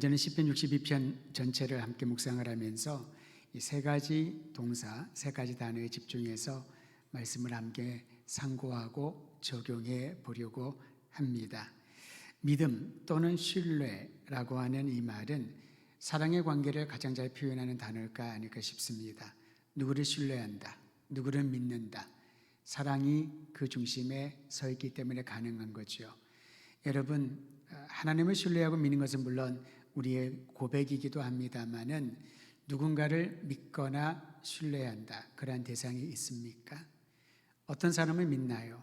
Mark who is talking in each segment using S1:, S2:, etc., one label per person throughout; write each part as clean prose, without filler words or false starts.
S1: 저는 시편 62편 전체를 함께 묵상을 하면서 이 세 가지 동사, 세 가지 단어에 집중해서 말씀을 함께 상고하고 적용해 보려고 합니다. 믿음 또는 신뢰라고 하는 이 말은 사랑의 관계를 가장 잘 표현하는 단어일까 아닐까 싶습니다. 누구를 신뢰한다, 누구를 믿는다. 사랑이 그 중심에 서 있기 때문에 가능한 거죠. 여러분, 하나님을 신뢰하고 믿는 것은 물론 우리의 고백이기도 합니다만은 누군가를 믿거나 신뢰한다. 그러한 대상이 있습니까? 어떤 사람을 믿나요?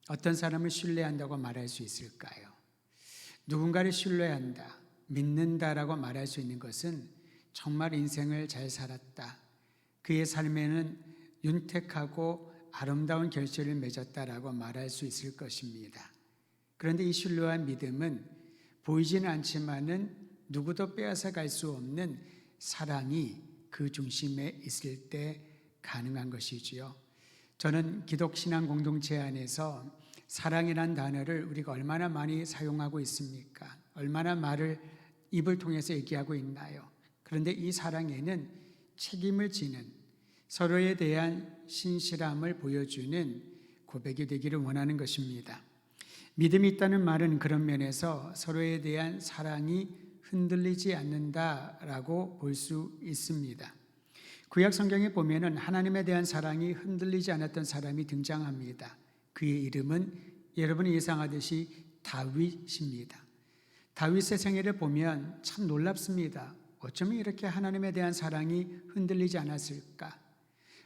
S1: 어떤 사람을 신뢰한다고 말할 수 있을까요? 누군가를 신뢰한다, 믿는다라고 말할 수 있는 것은 정말 인생을 잘 살았다. 그의 삶에는 윤택하고 아름다운 결실을 맺었다라고 말할 수 있을 것입니다. 그런데 이 신뢰와 믿음은 보이지는 않지만은 누구도 빼앗아 갈 수 없는 사랑이 그 중심에 있을 때 가능한 것이지요. 저는 기독신앙 공동체 안에서 사랑이란 단어를 우리가 얼마나 많이 사용하고 있습니까? 얼마나 말을 입을 통해서 얘기하고 있나요? 그런데 이 사랑에는 책임을 지는, 서로에 대한 신실함을 보여주는 고백이 되기를 원하는 것입니다. 믿음이 있다는 말은 그런 면에서 서로에 대한 사랑이 흔들리지 않는다라고 볼 수 있습니다. 구약 성경에 보면은 하나님에 대한 사랑이 흔들리지 않았던 사람이 등장합니다. 그의 이름은 여러분이 예상하듯이 다윗입니다. 다윗의 생애를 보면 참 놀랍습니다. 어쩌면 이렇게 하나님에 대한 사랑이 흔들리지 않았을까?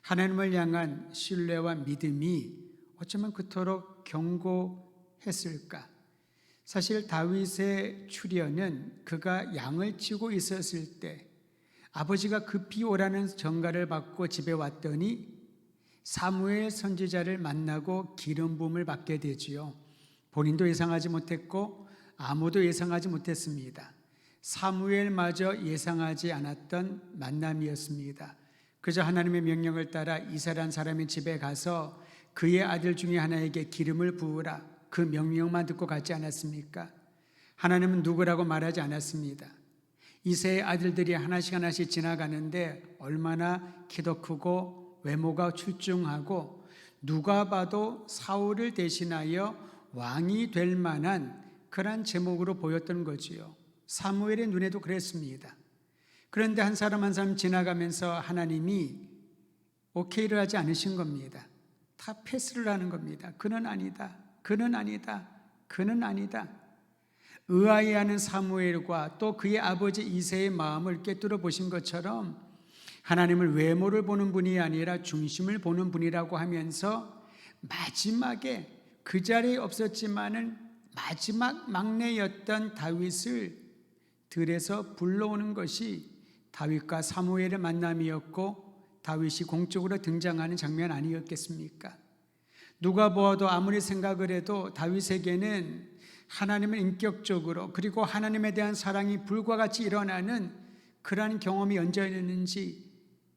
S1: 하나님을 향한 신뢰와 믿음이 어쩌면 그토록 견고했을까? 사실 다윗의 출현은 그가 양을 치고 있었을 때 아버지가 급히 오라는 전가를 받고 집에 왔더니 사무엘 선지자를 만나고 기름 부음을 받게 되지요. 본인도 예상하지 못했고 아무도 예상하지 못했습니다. 사무엘마저 예상하지 않았던 만남이었습니다. 그저 하나님의 명령을 따라 이사라는 사람의 집에 가서 그의 아들 중에 하나에게 기름을 부으라, 그 명령만 듣고 갔지 않았습니까? 하나님은 누구라고 말하지 않았습니다. 이새의 아들들이 하나씩 지나가는데 얼마나 키도 크고 외모가 출중하고 누가 봐도 사울을 대신하여 왕이 될 만한 그런 제목으로 보였던 거지요. 사무엘의 눈에도 그랬습니다. 그런데 한 사람 한 사람 지나가면서 하나님이 오케이를 하지 않으신 겁니다. 다 패스를 하는 겁니다. 그는 아니다, 그는 아니다, 그는 아니다. 의아해하는 사무엘과 또 그의 아버지 이새의 마음을 꿰뚫어 보신 것처럼 하나님을 외모를 보는 분이 아니라 중심을 보는 분이라고 하면서 마지막에 그 자리에 없었지만은 마지막 막내였던 다윗을 들에서 불러오는 것이 다윗과 사무엘의 만남이었고 다윗이 공적으로 등장하는 장면 아니었겠습니까? 누가 보아도 아무리 생각을 해도 다윗에게는 하나님을 인격적으로 그리고 하나님에 대한 사랑이 불과 같이 일어나는 그러한 경험이 얹어있는지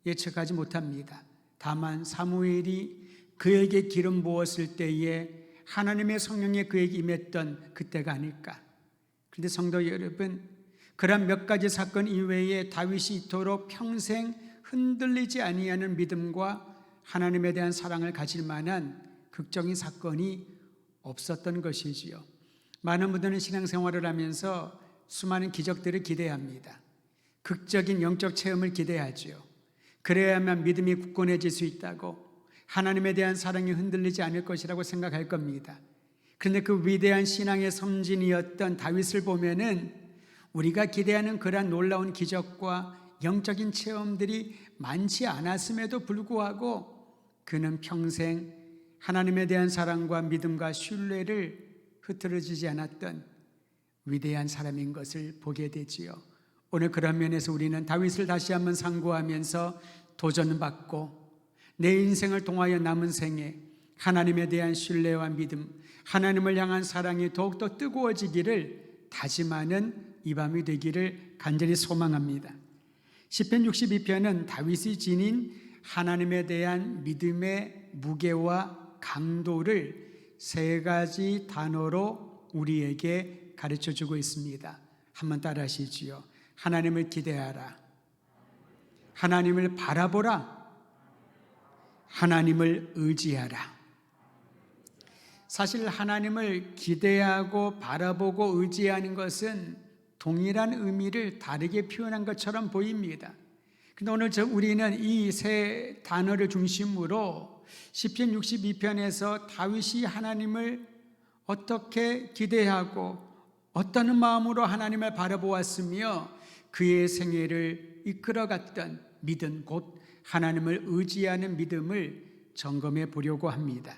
S1: 예측하지 못합니다. 다만 사무엘이 그에게 기름 부었을 때에 하나님의 성령이 그에게 임했던 그때가 아닐까. 그런데 성도 여러분, 그런 몇 가지 사건 이외에 다윗이 이토록 평생 흔들리지 아니하는 믿음과 하나님에 대한 사랑을 가질 만한 극적인 사건이 없었던 것이지요. 많은 분들은 신앙생활을 하면서 수많은 기적들을 기대합니다. 극적인 영적 체험을 기대하죠. 그래야만 믿음이 굳건해질 수 있다고, 하나님에 대한 사랑이 흔들리지 않을 것이라고 생각할 겁니다. 그런데 그 위대한 신앙의 섬진이었던 다윗을 보면은 우리가 기대하는 그러한 놀라운 기적과 영적인 체험들이 많지 않았음에도 불구하고 그는 평생 하나님에 대한 사랑과 믿음과 신뢰를 흐트러지지 않았던 위대한 사람인 것을 보게 되지요. 오늘 그런 면에서 우리는 다윗을 다시 한번 상고하면서 도전받고 내 인생을 통하여 남은 생에 하나님에 대한 신뢰와 믿음, 하나님을 향한 사랑이 더욱더 뜨거워지기를 다짐하는 이 밤이 되기를 간절히 소망합니다. 시편 62편은 다윗이 지닌 하나님에 대한 믿음의 무게와 강도를 세 가지 단어로 우리에게 가르쳐주고 있습니다. 한번 따라 하시지요. 하나님을 기대하라. 하나님을 바라보라. 하나님을 의지하라. 사실 하나님을 기대하고 바라보고 의지하는 것은 동일한 의미를 다르게 표현한 것처럼 보입니다. 근데 오늘 우리는 이 세 단어를 중심으로 시편 62편에서 다윗이 하나님을 어떻게 기대하고 어떤 마음으로 하나님을 바라보았으며 그의 생애를 이끌어갔던 믿음, 곧 하나님을 의지하는 믿음을 점검해 보려고 합니다.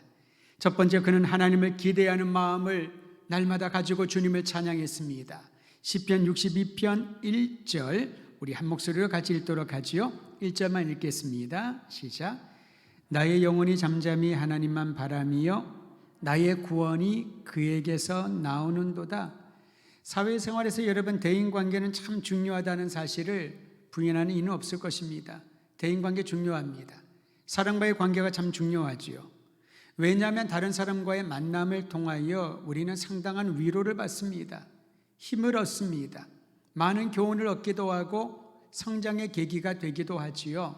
S1: 첫 번째, 그는 하나님을 기대하는 마음을 날마다 가지고 주님을 찬양했습니다. 시편 62편 1절 우리 한 목소리로 같이 읽도록 하지요. 1절만 읽겠습니다. 시작. 나의 영혼이 잠잠히 하나님만 바라며 나의 구원이 그에게서 나오는도다. 사회생활에서 여러분, 대인관계는 참 중요하다는 사실을 부인하는 이는 없을 것입니다. 대인관계 중요합니다. 사람과의 관계가 참 중요하지요. 왜냐하면 다른 사람과의 만남을 통하여 우리는 상당한 위로를 받습니다. 힘을 얻습니다. 많은 교훈을 얻기도 하고 성장의 계기가 되기도 하지요.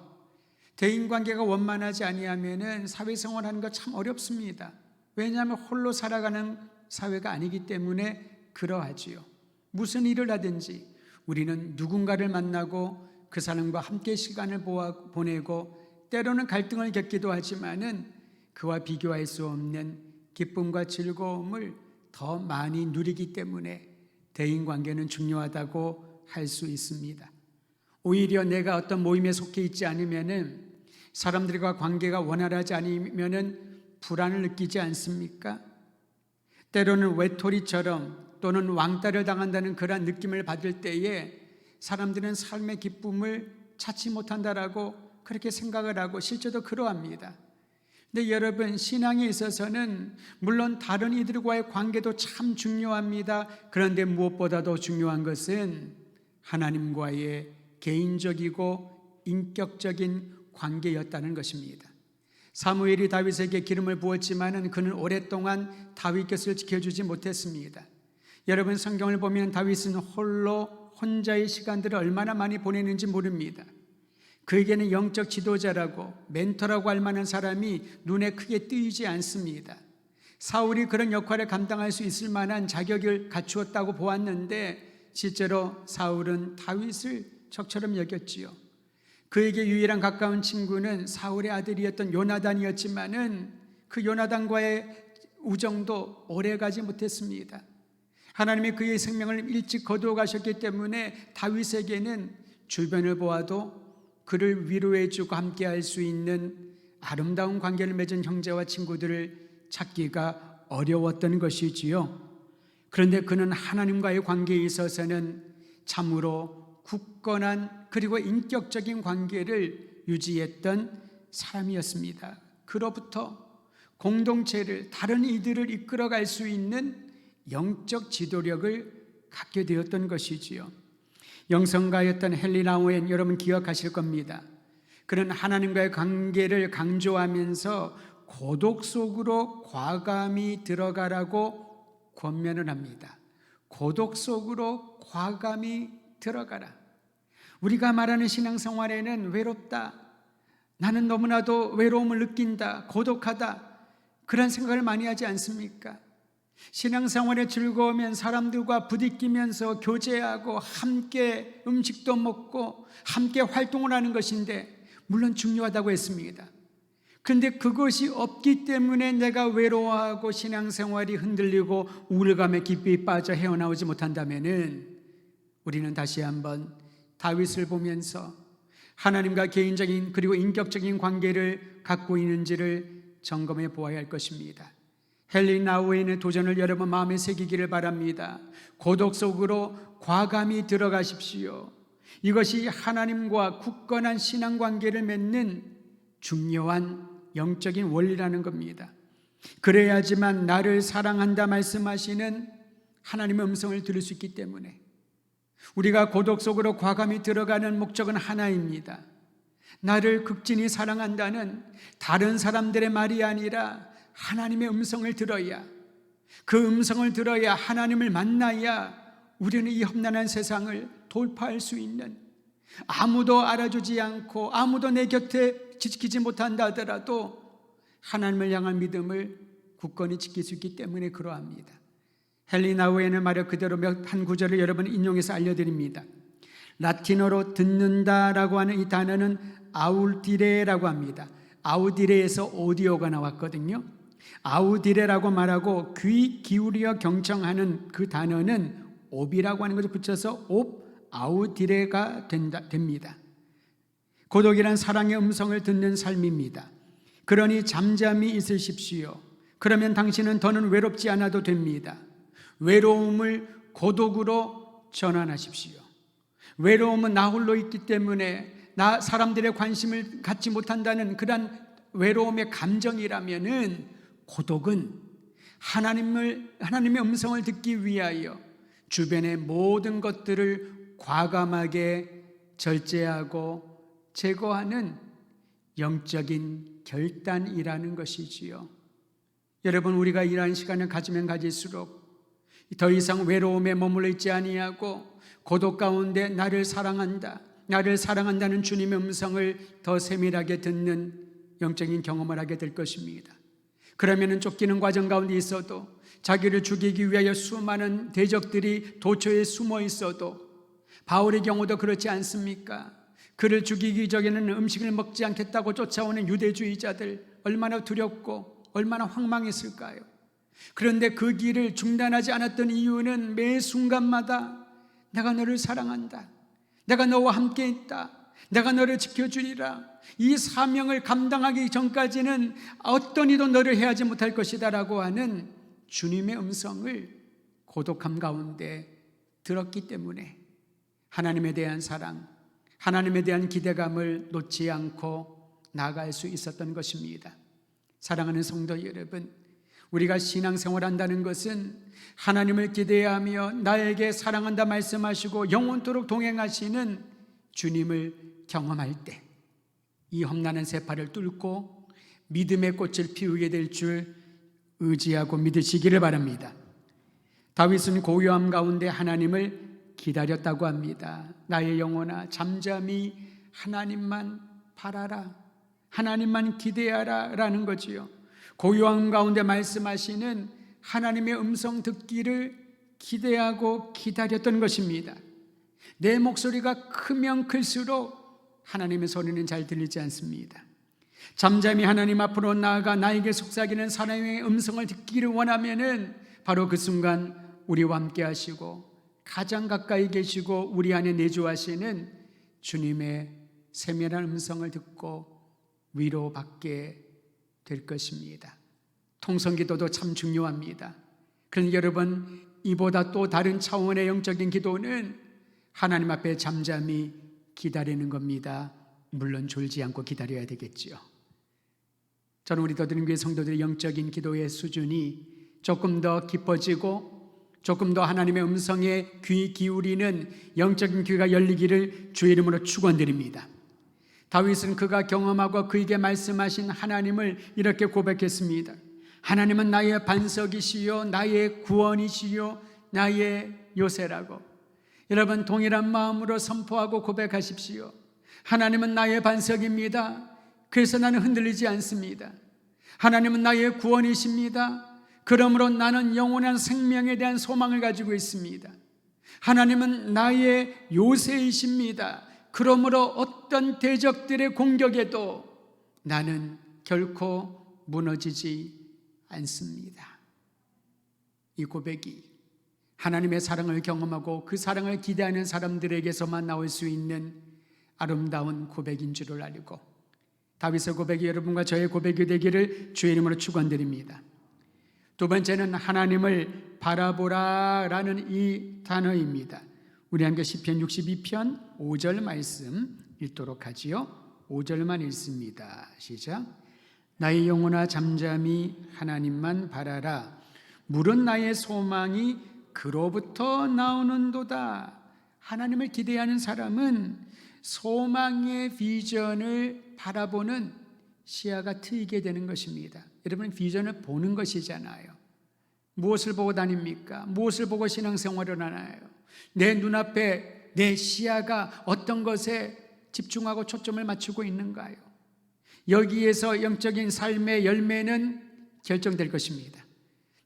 S1: 대인관계가 원만하지 아니하면 사회생활하는 거 참 어렵습니다. 왜냐하면 홀로 살아가는 사회가 아니기 때문에 그러하지요. 무슨 일을 하든지 우리는 누군가를 만나고 그 사람과 함께 시간을 보내고 때로는 갈등을 겪기도 하지만은 그와 비교할 수 없는 기쁨과 즐거움을 더 많이 누리기 때문에 대인관계는 중요하다고 할 수 있습니다. 오히려 내가 어떤 모임에 속해 있지 않으면은 사람들과 관계가 원활하지 않으면은 불안을 느끼지 않습니까? 때로는 외톨이처럼 또는 왕따를 당한다는 그런 느낌을 받을 때에 사람들은 삶의 기쁨을 찾지 못한다라고 그렇게 생각을 하고 실제로 그러합니다. 근데 여러분, 신앙에 있어서는 물론 다른 이들과의 관계도 참 중요합니다. 그런데 무엇보다도 중요한 것은 하나님과의 개인적이고 인격적인 관계였다는 것입니다. 사무엘이 다윗에게 기름을 부었지만은 그는 오랫동안 다윗 곁을 지켜주지 못했습니다. 여러분, 성경을 보면 다윗은 혼자의 시간들을 얼마나 많이 보내는지 모릅니다. 그에게는 영적 지도자라고 멘토라고 할 만한 사람이 눈에 크게 띄지 않습니다. 사울이 그런 역할을 감당할 수 있을 만한 자격을 갖추었다고 보았는데 실제로 사울은 다윗을 적처럼 여겼지요. 그에게 유일한 가까운 친구는 사울의 아들이었던 요나단이었지만은 그 요나단과의 우정도 오래가지 못했습니다. 하나님이 그의 생명을 일찍 거두어 가셨기 때문에 다윗에게는 주변을 보아도 그를 위로해주고 함께할 수 있는 아름다운 관계를 맺은 형제와 친구들을 찾기가 어려웠던 것이지요. 그런데 그는 하나님과의 관계에 있어서는 참으로 굳건한 그리고 인격적인 관계를 유지했던 사람이었습니다. 그로부터 공동체를, 다른 이들을 이끌어갈 수 있는 영적 지도력을 갖게 되었던 것이지요. 영성가였던 헨리 나우엔 여러분 기억하실 겁니다. 그는 하나님과의 관계를 강조하면서 고독 속으로 과감히 들어가라고 권면을 합니다. 고독 속으로 과감히 들어가라. 우리가 말하는 신앙생활에는 외롭다, 나는 너무나도 외로움을 느낀다, 고독하다, 그런 생각을 많이 하지 않습니까? 신앙생활에 즐거우면 사람들과 부딪히면서 교제하고 함께 음식도 먹고 함께 활동을 하는 것인데 물론 중요하다고 했습니다. 그런데 그것이 없기 때문에 내가 외로워하고 신앙생활이 흔들리고 우울감에 깊이 빠져 헤어나오지 못한다면은 우리는 다시 한번 다윗을 보면서 하나님과 개인적인 그리고 인격적인 관계를 갖고 있는지를 점검해 보아야 할 것입니다. 헨리 나우엔의 도전을 여러분 마음에 새기기를 바랍니다. 고독 속으로 과감히 들어가십시오. 이것이 하나님과 굳건한 신앙관계를 맺는 중요한 영적인 원리라는 겁니다. 그래야지만 나를 사랑한다 말씀하시는 하나님의 음성을 들을 수 있기 때문에 우리가 고독 속으로 과감히 들어가는 목적은 하나입니다. 나를 극진히 사랑한다는 다른 사람들의 말이 아니라 하나님의 음성을 들어야, 그 음성을 들어야 하나님을 만나야 우리는 이 험난한 세상을 돌파할 수 있는, 아무도 알아주지 않고 아무도 내 곁에 지키지 못한다 하더라도 하나님을 향한 믿음을 굳건히 지킬 수 있기 때문에 그러합니다. 헨리 나우엔의 말 그대로 한 구절을 여러분 인용해서 알려드립니다. 라틴어로 듣는다라고 하는 이 단어는 아우디레라고 합니다. 아우디레에서 오디오가 나왔거든요. 아우디레라고 말하고 귀 기울여 경청하는 그 단어는 옵이라고 하는 것을 붙여서 옵 아우디레가 됩니다. 고독이란 사랑의 음성을 듣는 삶입니다. 그러니 잠잠히 있으십시오. 그러면 당신은 더는 외롭지 않아도 됩니다. 외로움을 고독으로 전환하십시오. 외로움은 나 홀로 있기 때문에 사람들의 관심을 갖지 못한다는 그런 외로움의 감정이라면은, 고독은 하나님의 음성을 듣기 위하여 주변의 모든 것들을 과감하게 절제하고 제거하는 영적인 결단이라는 것이지요. 여러분, 우리가 이러한 시간을 가지면 가질수록 더 이상 외로움에 머물러 있지 아니하고 고독 가운데 나를 사랑한다는 주님의 음성을 더 세밀하게 듣는 영적인 경험을 하게 될 것입니다. 그러면 쫓기는 과정 가운데 있어도, 자기를 죽이기 위하여 수많은 대적들이 도처에 숨어 있어도, 바울의 경우도 그렇지 않습니까? 그를 죽이기 전에는 음식을 먹지 않겠다고 쫓아오는 유대주의자들 얼마나 두렵고 얼마나 황망했을까요? 그런데 그 길을 중단하지 않았던 이유는 매 순간마다 내가 너를 사랑한다, 내가 너와 함께 있다, 내가 너를 지켜주리라, 이 사명을 감당하기 전까지는 어떤 이도 너를 해하지 못할 것이다 라고 하는 주님의 음성을 고독함 가운데 들었기 때문에 하나님에 대한 사랑, 하나님에 대한 기대감을 놓지 않고 나아갈 수 있었던 것입니다. 사랑하는 성도 여러분, 우리가 신앙생활한다는 것은 하나님을 기대하며 나에게 사랑한다 말씀하시고 영원토록 동행하시는 주님을 경험할 때, 이 험난한 세파를 뚫고 믿음의 꽃을 피우게 될 줄 의지하고 믿으시기를 바랍니다. 다윗은 고요함 가운데 하나님을 기다렸다고 합니다. 나의 영혼아, 잠잠히 하나님만 바라라, 하나님만 기대하라 라는 거지요. 고요함 가운데 말씀하시는 하나님의 음성 듣기를 기대하고 기다렸던 것입니다. 내 목소리가 크면 클수록 하나님의 소리는 잘 들리지 않습니다. 잠잠히 하나님 앞으로 나아가 나에게 속삭이는 사랑의 음성을 듣기를 원하면은 바로 그 순간 우리와 함께 하시고 가장 가까이 계시고 우리 안에 내주하시는 주님의 세밀한 음성을 듣고 위로받게 될 것입니다. 통성기도도 참 중요합니다. 그런데 여러분, 이보다 또 다른 차원의 영적인 기도는 하나님 앞에 잠잠히 기다리는 겁니다. 물론 졸지 않고 기다려야 되겠지요. 저는 우리 더드림교회 성도들의 영적인 기도의 수준이 조금 더 깊어지고 조금 더 하나님의 음성에 귀 기울이는 영적인 귀가 열리기를 주의 이름으로 축원드립니다. 다윗은 그가 경험하고 그에게 말씀하신 하나님을 이렇게 고백했습니다. 하나님은 나의 반석이시요 나의 구원이시요 나의 요새라고. 여러분, 동일한 마음으로 선포하고 고백하십시오. 하나님은 나의 반석입니다. 그래서 나는 흔들리지 않습니다. 하나님은 나의 구원이십니다. 그러므로 나는 영원한 생명에 대한 소망을 가지고 있습니다. 하나님은 나의 요새이십니다. 그러므로 어떤 대적들의 공격에도 나는 결코 무너지지 않습니다. 이 고백이 하나님의 사랑을 경험하고 그 사랑을 기대하는 사람들에게서만 나올 수 있는 아름다운 고백인 줄을 알고, 다윗의 고백이 여러분과 저의 고백이 되기를 주의 이름으로 축원드립니다. 두 번째는 하나님을 바라보라 라는 이 단어입니다. 우리 함께 시편 62편 5절 말씀 읽도록 하지요. 5절만 읽습니다. 시작. 나의 영혼아 잠잠히 하나님만 바라라. 물은 나의 소망이 그로부터 나오는도다. 하나님을 기대하는 사람은 소망의 비전을 바라보는 시야가 트이게 되는 것입니다. 여러분, 비전을 보는 것이잖아요. 무엇을 보고 다닙니까? 무엇을 보고 신앙생활을 하나요? 내 눈앞에 내 시야가 어떤 것에 집중하고 초점을 맞추고 있는가요? 여기에서 영적인 삶의 열매는 결정될 것입니다.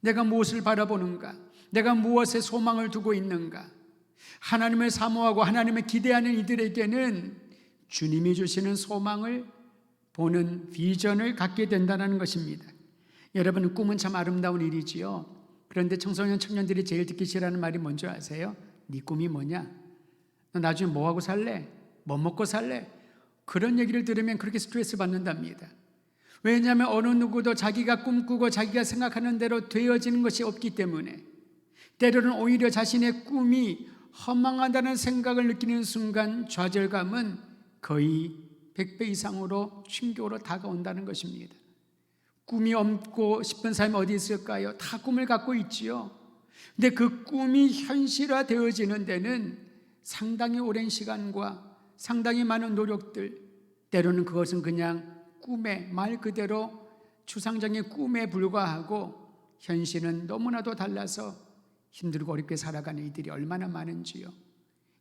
S1: 내가 무엇을 바라보는가? 내가 무엇에 소망을 두고 있는가? 하나님을 사모하고 하나님을 기대하는 이들에게는 주님이 주시는 소망을 보는 비전을 갖게 된다는 것입니다. 여러분, 꿈은 참 아름다운 일이지요. 그런데 청소년 청년들이 제일 듣기 싫어하는 말이 뭔지 아세요? 네 꿈이 뭐냐? 너 나중에 뭐 하고 살래? 뭐 먹고 살래? 그런 얘기를 들으면 그렇게 스트레스 받는답니다. 왜냐하면 어느 누구도 자기가 꿈꾸고 자기가 생각하는 대로 되어지는 것이 없기 때문에, 때로는 오히려 자신의 꿈이 허망하다는 생각을 느끼는 순간 좌절감은 거의 100배 이상으로 충격으로 다가온다는 것입니다. 꿈이 없고 싶은 사람이 어디 있을까요? 다 꿈을 갖고 있지요. 근데 그 꿈이 현실화되어지는 데는 상당히 오랜 시간과 상당히 많은 노력들, 때로는 그것은 그냥 꿈에, 말 그대로 추상적인 꿈에 불과하고 현실은 너무나도 달라서 힘들고 어렵게 살아가는 이들이 얼마나 많은지요.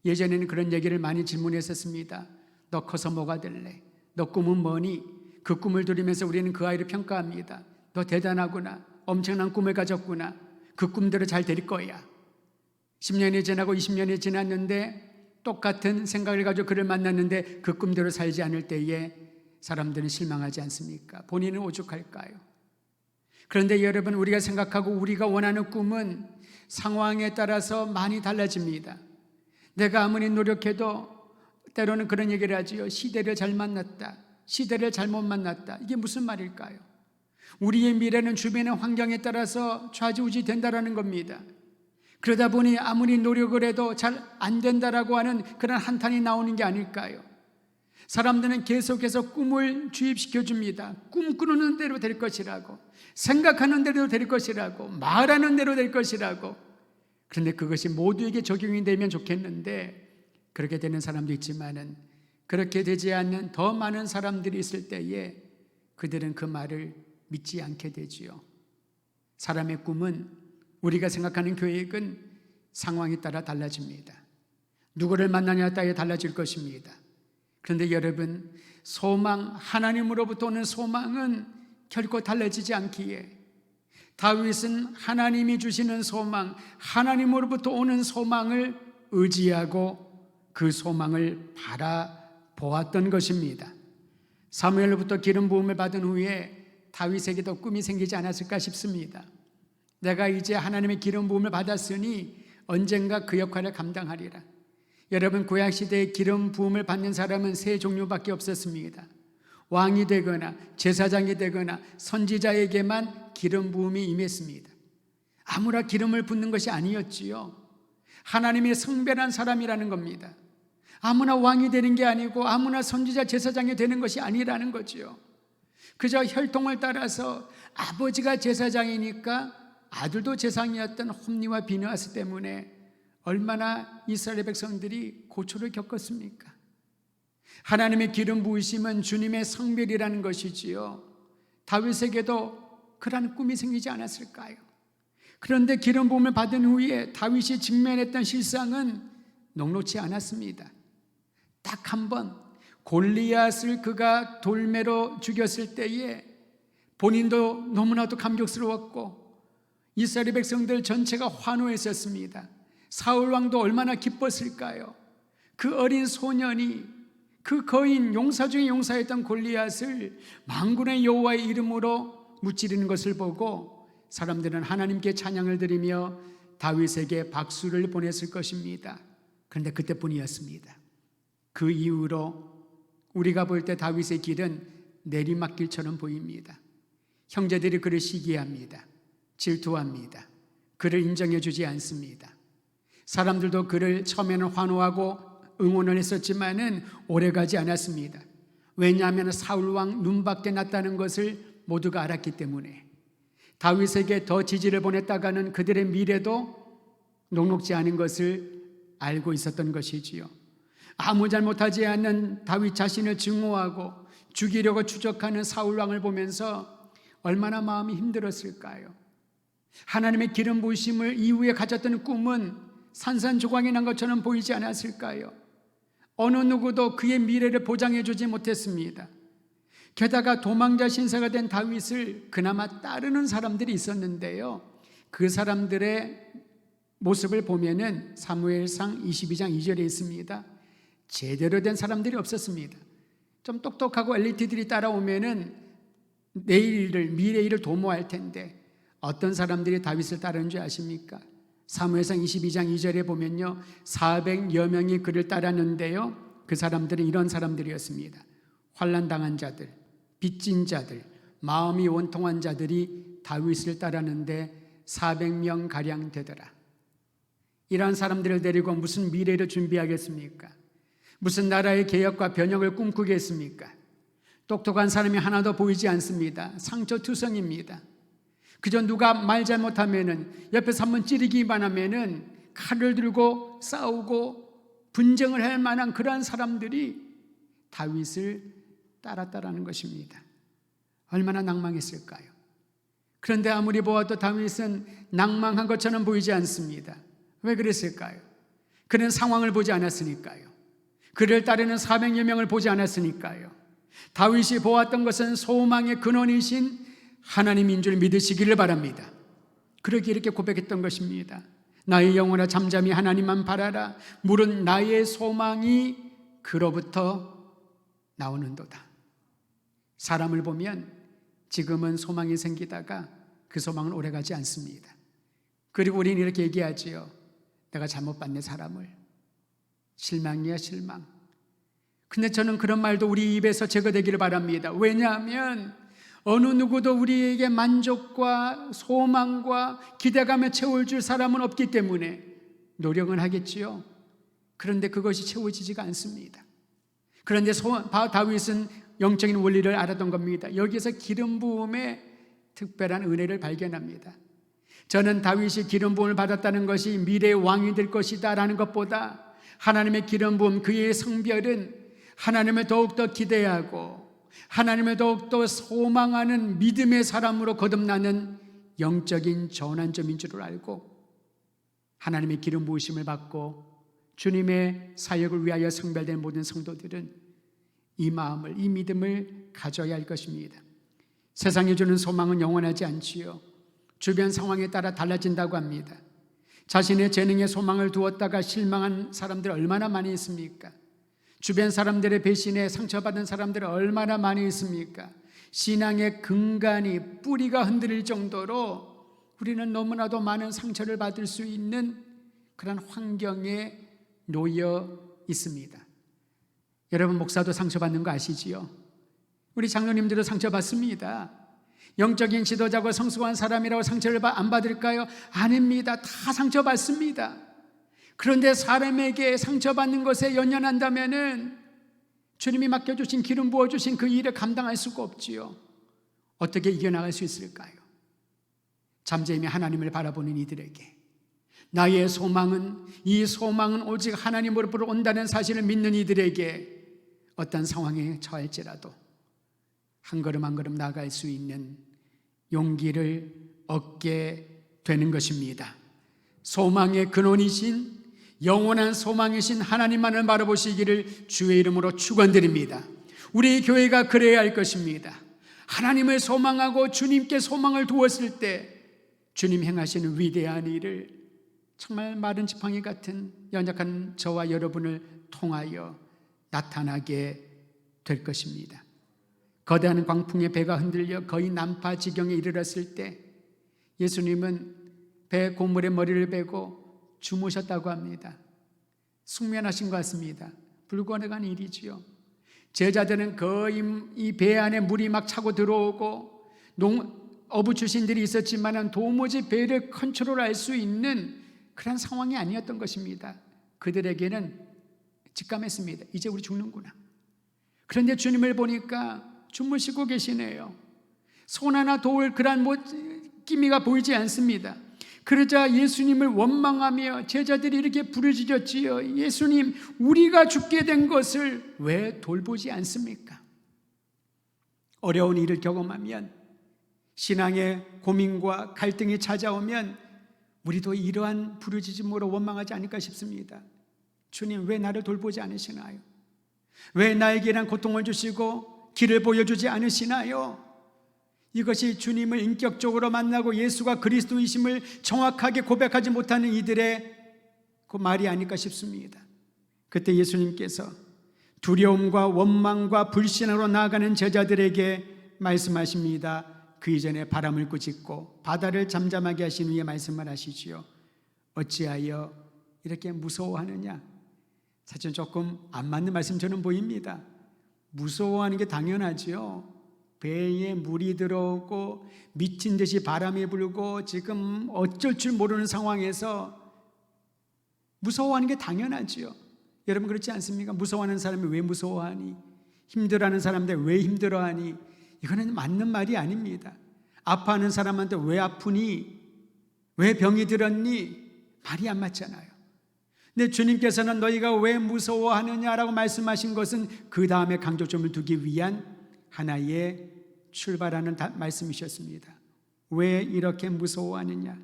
S1: 예전에는 그런 얘기를 많이 질문했었습니다. 너 커서 뭐가 될래? 너 꿈은 뭐니? 그 꿈을 들으면서 우리는 그 아이를 평가합니다. 너 대단하구나. 엄청난 꿈을 가졌구나. 그 꿈대로 잘 될 거야. 10년이 지나고 20년이 지났는데 똑같은 생각을 가지고 그를 만났는데 그 꿈대로 살지 않을 때에 사람들은 실망하지 않습니까? 본인은 오죽할까요? 그런데 여러분, 우리가 생각하고 우리가 원하는 꿈은 상황에 따라서 많이 달라집니다. 내가 아무리 노력해도 때로는 그런 얘기를 하지요. 시대를 잘 만났다. 시대를 잘못 만났다. 이게 무슨 말일까요? 우리의 미래는 주변의 환경에 따라서 좌지우지 된다라는 겁니다. 그러다 보니 아무리 노력을 해도 잘 안 된다라고 하는 그런 한탄이 나오는 게 아닐까요? 사람들은 계속해서 꿈을 주입시켜 줍니다. 꿈꾸는 대로 될 것이라고, 생각하는 대로 될 것이라고, 말하는 대로 될 것이라고. 그런데 그것이 모두에게 적용이 되면 좋겠는데 그렇게 되는 사람도 있지만은 그렇게 되지 않는 더 많은 사람들이 있을 때에 그들은 그 말을 믿지 않게 되지요. 사람의 꿈은, 우리가 생각하는 계획은 상황에 따라 달라집니다. 누구를 만나냐에 따라 달라질 것입니다. 그런데 여러분, 소망, 하나님으로부터 오는 소망은 결코 달라지지 않기에 다윗은 하나님이 주시는 소망, 하나님으로부터 오는 소망을 의지하고 그 소망을 바라보았던 것입니다. 사무엘로부터 기름 부음을 받은 후에 다윗에게도 꿈이 생기지 않았을까 싶습니다. 내가 이제 하나님의 기름 부음을 받았으니 언젠가 그 역할을 감당하리라. 여러분, 구약시대에 기름 부음을 받는 사람은 세 종류밖에 없었습니다. 왕이 되거나 제사장이 되거나 선지자에게만 기름 부음이 임했습니다. 아무나 기름을 붓는 것이 아니었지요. 하나님의 성별한 사람이라는 겁니다. 아무나 왕이 되는 게 아니고 아무나 선지자 제사장이 되는 것이 아니라는 거지요. 그저 혈통을 따라서 아버지가 제사장이니까 아들도 제사장이었던 홈니와 비느하스 때문에 얼마나 이스라엘 백성들이 고초를 겪었습니까? 하나님의 기름 부으심은 주님의 성별이라는 것이지요. 다윗에게도 그런 꿈이 생기지 않았을까요? 그런데 기름 부음을 받은 후에 다윗이 직면했던 실상은 녹록지 않았습니다. 딱 한 번 골리앗을 그가 돌매로 죽였을 때에 본인도 너무나도 감격스러웠고 이스라엘 백성들 전체가 환호했었습니다. 사울 왕도 얼마나 기뻤을까요? 그 어린 소년이 그 거인 용사 중에 용사였던 골리앗을 만군의 여호와의 이름으로 무찌르는 것을 보고 사람들은 하나님께 찬양을 드리며 다윗에게 박수를 보냈을 것입니다. 그런데 그때뿐이었습니다. 그 이후로 우리가 볼 때 다윗의 길은 내리막길처럼 보입니다. 형제들이 그를 시기합니다. 질투합니다. 그를 인정해 주지 않습니다. 사람들도 그를 처음에는 환호하고 응원을 했었지만은 오래가지 않았습니다. 왜냐하면 사울왕 눈밖에 났다는 것을 모두가 알았기 때문에 다윗에게 더 지지를 보냈다가는 그들의 미래도 녹록지 않은 것을 알고 있었던 것이지요. 아무 잘못하지 않는 다윗 자신을 증오하고 죽이려고 추적하는 사울왕을 보면서 얼마나 마음이 힘들었을까요? 하나님의 기름 부으심을 이후에 가졌던 꿈은 산산조각이 난 것처럼 보이지 않았을까요? 어느 누구도 그의 미래를 보장해 주지 못했습니다. 게다가 도망자 신세가 된 다윗을 그나마 따르는 사람들이 있었는데요, 그 사람들의 모습을 보면은 사무엘상 22장 2절에 있습니다. 제대로 된 사람들이 없었습니다. 좀 똑똑하고 엘리트들이 따라오면은 내일 일을, 미래 일을 도모할 텐데 어떤 사람들이 다윗을 따르는 줄 아십니까? 사무엘상 22장 2절에 보면요, 400여 명이 그를 따랐는데요, 그 사람들은 이런 사람들이었습니다. 환난당한 자들, 빚진 자들, 마음이 원통한 자들이 다윗을 따랐는데 400명 가량 되더라. 이러한 사람들을 데리고 무슨 미래를 준비하겠습니까? 무슨 나라의 개혁과 변혁을 꿈꾸겠습니까? 똑똑한 사람이 하나도 보이지 않습니다. 상처투성입니다. 그저 누가 말 잘못하면은, 옆에서 한번 찌르기만 하면은 칼을 들고 싸우고 분쟁을 할 만한 그러한 사람들이 다윗을 따랐다라는 것입니다. 얼마나 낭망했을까요? 그런데 아무리 보아도 다윗은 낭망한 것처럼 보이지 않습니다. 왜 그랬을까요? 그는 상황을 보지 않았으니까요. 그를 따르는 400여 명을 보지 않았으니까요. 다윗이 보았던 것은 소망의 근원이신 하나님인 줄 믿으시기를 바랍니다. 그러기에 이렇게 고백했던 것입니다. 나의 영혼아 잠잠히 하나님만 바라라. 물은 나의 소망이 그로부터 나오는도다. 사람을 보면 지금은 소망이 생기다가 그 소망은 오래가지 않습니다. 그리고 우리는 이렇게 얘기하지요. 내가 잘못 봤네, 사람을. 실망이야, 실망. 근데 저는 그런 말도 우리 입에서 제거되기를 바랍니다. 왜냐하면 어느 누구도 우리에게 만족과 소망과 기대감에 채울 줄 사람은 없기 때문에 노력은 하겠지요. 그런데 그것이 채워지지가 않습니다. 그런데 다윗은 영적인 원리를 알았던 겁니다. 여기서 기름 부음의 특별한 은혜를 발견합니다. 저는 다윗이 기름 부음을 받았다는 것이 미래의 왕이 될 것이다 라는 것보다 하나님의 기름 부음, 그의 성별은 하나님을 더욱더 기대하고 하나님을 더욱더 소망하는 믿음의 사람으로 거듭나는 영적인 전환점인 줄을 알고 하나님의 기름 부으심을 받고 주님의 사역을 위하여 성별된 모든 성도들은 이 마음을, 이 믿음을 가져야 할 것입니다. 세상이 주는 소망은 영원하지 않지요. 주변 상황에 따라 달라진다고 합니다. 자신의 재능에 소망을 두었다가 실망한 사람들 얼마나 많이 있습니까? 주변 사람들의 배신에 상처받은 사람들 얼마나 많이 있습니까? 신앙의 근간이, 뿌리가 흔들릴 정도로 우리는 너무나도 많은 상처를 받을 수 있는 그런 환경에 놓여 있습니다. 여러분, 목사도 상처받는 거 아시지요? 우리 장로님들도 상처받습니다. 영적인 지도자고 성숙한 사람이라고 상처를 안 받을까요? 아닙니다. 다 상처받습니다. 그런데 사람에게 상처받는 것에 연연한다면은 주님이 맡겨주신, 기름 부어주신 그 일을 감당할 수가 없지요. 어떻게 이겨나갈 수 있을까요? 잠잠히 하나님을 바라보는 이들에게 나의 소망은, 이 소망은 오직 하나님으로부터 온다는 사실을 믿는 이들에게 어떤 상황에 처할지라도 한 걸음 한 걸음 나아갈 수 있는 용기를 얻게 되는 것입니다. 소망의 근원이신, 영원한 소망이신 하나님만을 바라보시기를 주의 이름으로 축원드립니다. 우리 교회가 그래야 할 것입니다. 하나님을 소망하고 주님께 소망을 두었을 때 주님 행하시는 위대한 일을 정말 마른 지팡이 같은 연약한 저와 여러분을 통하여 나타나게 될 것입니다. 거대한 광풍에 배가 흔들려 거의 난파 지경에 이르렀을 때 예수님은 배 고물에 머리를 베고 주무셨다고 합니다. 숙면하신 것 같습니다. 불가능한 일이지요. 제자들은 거의 이 배 안에 물이 막 차고 들어오고 어부 출신들이 있었지만 도무지 배를 컨트롤할 수 있는 그런 상황이 아니었던 것입니다. 그들에게는 직감했습니다. 이제 우리 죽는구나. 그런데 주님을 보니까 주무시고 계시네요. 손 하나 도울 그런 기미가 보이지 않습니다. 그러자 예수님을 원망하며 제자들이 이렇게 부르짖었지요. 예수님, 우리가 죽게 된 것을 왜 돌보지 않습니까? 어려운 일을 경험하면, 신앙의 고민과 갈등이 찾아오면 우리도 이러한 부르짖음으로 원망하지 않을까 싶습니다. 주님, 왜 나를 돌보지 않으시나요? 왜 나에게 이런 고통을 주시고 길을 보여주지 않으시나요? 이것이 주님을 인격적으로 만나고 예수가 그리스도이심을 정확하게 고백하지 못하는 이들의 그 말이 아닐까 싶습니다. 그때 예수님께서 두려움과 원망과 불신으로 나아가는 제자들에게 말씀하십니다. 그 이전에 바람을 꾸짖고 바다를 잠잠하게 하신 후에 말씀을 하시지요. 어찌하여 이렇게 무서워하느냐? 사실 조금 안 맞는 말씀 저는 보입니다. 무서워하는 게 당연하지요. 배에 물이 들어오고 미친 듯이 바람이 불고 지금 어쩔 줄 모르는 상황에서 무서워하는 게 당연하지요. 여러분 그렇지 않습니까? 무서워하는 사람이 왜 무서워하니? 힘들어하는 사람한테 왜 힘들어하니? 이거는 맞는 말이 아닙니다. 아파하는 사람한테 왜 아프니? 왜 병이 들었니? 말이 안 맞잖아요. 근데 주님께서는 너희가 왜 무서워하느냐라고 말씀하신 것은 그 다음에 강조점을 두기 위한 하나의 출발하는 말씀이셨습니다. 왜 이렇게 무서워하느냐?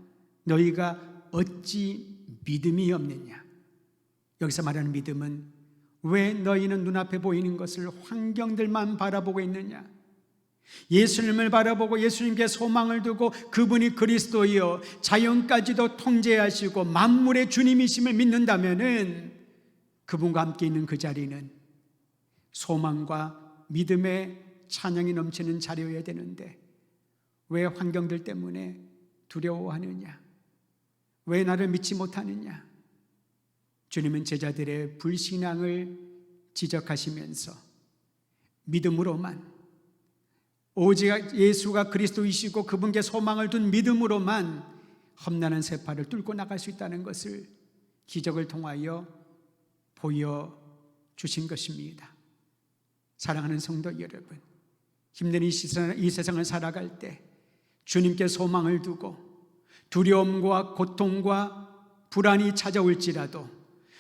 S1: 너희가 어찌 믿음이 없느냐? 여기서 말하는 믿음은 왜 너희는 눈앞에 보이는 것을 환경들만 바라보고 있느냐? 예수님을 바라보고 예수님께 소망을 두고 그분이 그리스도이요 자연까지도 통제하시고 만물의 주님이심을 믿는다면은 그분과 함께 있는 그 자리는 소망과 믿음의 찬양이 넘치는 자리여야 되는데 왜 환경들 때문에 두려워하느냐? 왜 나를 믿지 못하느냐? 주님은 제자들의 불신앙을 지적하시면서 믿음으로만, 오직 예수가 그리스도이시고 그분께 소망을 둔 믿음으로만 험난한 세파를 뚫고 나갈 수 있다는 것을 기적을 통하여 보여주신 것입니다. 사랑하는 성도 여러분, 힘든 이 세상을 살아갈 때 주님께 소망을 두고 두려움과 고통과 불안이 찾아올지라도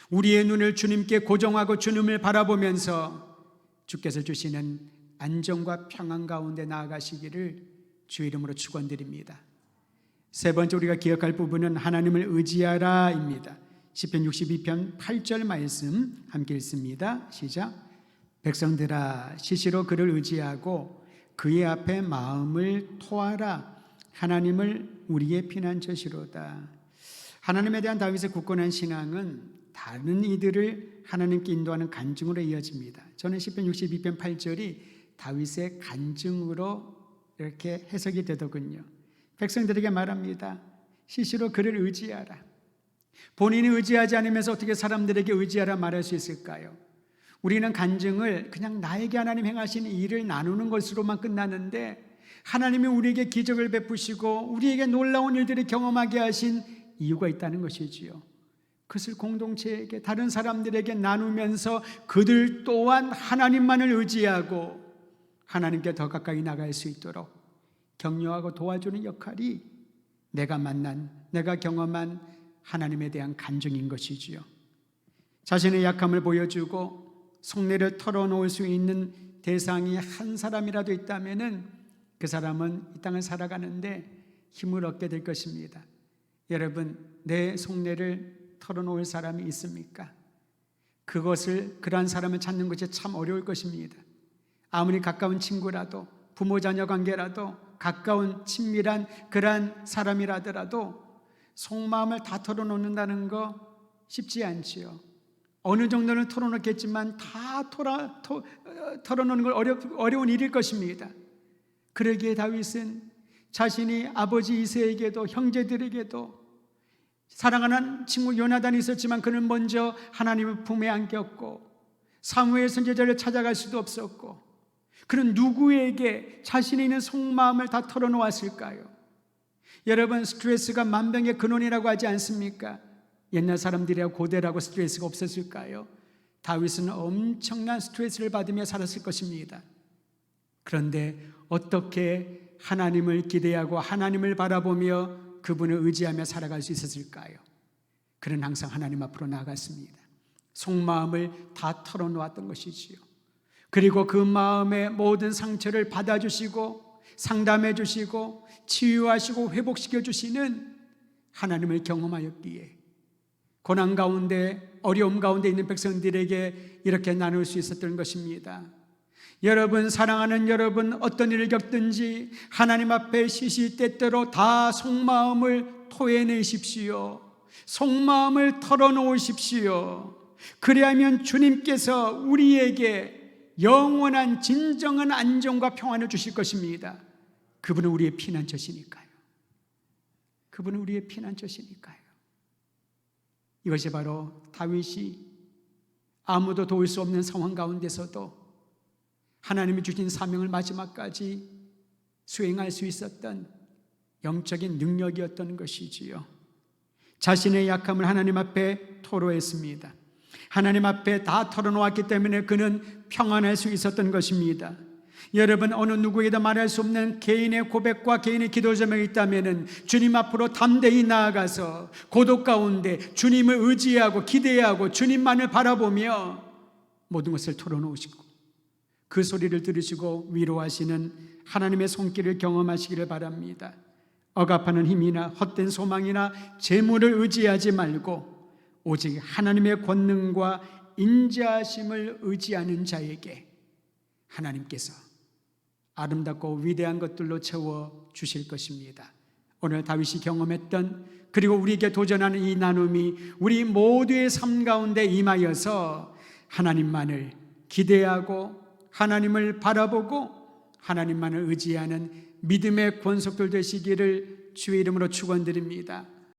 S1: 우리의 눈을 주님께 고정하고 주님을 바라보면서 주께서 주시는 안정과 평안 가운데 나아가시기를 주의 이름으로 축원드립니다. 세 번째 우리가 기억할 부분은 하나님을 의지하라입니다. 시편 62편 8절 말씀 함께 읽습니다. 시작. 백성들아 시시로 그를 의지하고 그의 앞에 마음을 토하라. 하나님을 우리의 피난처시로다. 하나님에 대한 다윗의 굳건한 신앙은 다른 이들을 하나님께 인도하는 간증으로 이어집니다. 저는 시편 62편 8절이 다윗의 간증으로 이렇게 해석이 되더군요. 백성들에게 말합니다. 시시로 그를 의지하라. 본인이 의지하지 않으면서 어떻게 사람들에게 의지하라 말할 수 있을까요? 우리는 간증을 그냥 나에게 하나님 행하신 일을 나누는 것으로만 끝나는데 하나님이 우리에게 기적을 베푸시고 우리에게 놀라운 일들을 경험하게 하신 이유가 있다는 것이지요. 그것을 공동체에게 다른 사람들에게 나누면서 그들 또한 하나님만을 의지하고 하나님께 더 가까이 나갈 수 있도록 격려하고 도와주는 역할이 내가 만난, 내가 경험한 하나님에 대한 간증인 것이지요. 자신의 약함을 보여주고 속내를 털어놓을 수 있는 대상이 한 사람이라도 있다면은 그 사람은 이 땅을 살아가는데 힘을 얻게 될 것입니다. 여러분, 내 속내를 털어놓을 사람이 있습니까? 그러한 사람을 찾는 것이 참 어려울 것입니다. 아무리 가까운 친구라도, 부모 자녀 관계라도, 가까운 친밀한 그러한 사람이라더라도 속마음을 다 털어놓는다는 거 쉽지 않지요. 어느 정도는 털어놓겠지만 다 털어놓는 걸 어려운 일일 것입니다. 그러기에 다윗은 자신이 아버지 이새에게도 형제들에게도 사랑하는 친구 요나단이 있었지만 그는 먼저 하나님의 품에 안겼고 사무엘 선지자를 찾아갈 수도 없었고 그는 누구에게 자신이 있는 속마음을 다 털어놓았을까요? 여러분, 스트레스가 만병의 근원이라고 하지 않습니까? 옛날 사람들이야 고대라고 스트레스가 없었을까요? 다윗은 엄청난 스트레스를 받으며 살았을 것입니다. 그런데 어떻게 하나님을 기대하고 하나님을 바라보며 그분을 의지하며 살아갈 수 있었을까요? 그는 항상 하나님 앞으로 나아갔습니다. 속마음을 다 털어놓았던 것이지요. 그리고 그 마음의 모든 상처를 받아주시고 상담해 주시고 치유하시고 회복시켜 주시는 하나님을 경험하였기에 고난 가운데 어려움 가운데 있는 백성들에게 이렇게 나눌 수 있었던 것입니다. 여러분, 사랑하는 여러분, 어떤 일을 겪든지 하나님 앞에 시시때때로 다 속마음을 토해내십시오. 속마음을 털어놓으십시오. 그리하면 주님께서 우리에게 영원한 진정한 안정과 평안을 주실 것입니다. 그분은 우리의 피난처시니까요. 그분은 우리의 피난처시니까요. 이것이 바로 다윗이 아무도 도울 수 없는 상황 가운데서도 하나님이 주신 사명을 마지막까지 수행할 수 있었던 영적인 능력이었던 것이지요. 자신의 약함을 하나님 앞에 토로했습니다. 하나님 앞에 다 털어놓았기 때문에 그는 평안할 수 있었던 것입니다. 여러분, 어느 누구에도 말할 수 없는 개인의 고백과 개인의 기도 제목이 있다면 주님 앞으로 담대히 나아가서 고독 가운데 주님을 의지하고 기대하고 주님만을 바라보며 모든 것을 털어놓으시고 그 소리를 들으시고 위로하시는 하나님의 손길을 경험하시기를 바랍니다. 억압하는 힘이나 헛된 소망이나 재물을 의지하지 말고 오직 하나님의 권능과 인자하심을 의지하는 자에게 하나님께서 아름답고 위대한 것들로 채워 주실 것입니다. 오늘 다윗이 경험했던, 그리고 우리에게 도전하는 이 나눔이 우리 모두의 삶 가운데 임하여서 하나님만을 기대하고 하나님을 바라보고 하나님만을 의지하는 믿음의 권속들 되시기를 주의 이름으로 축원드립니다.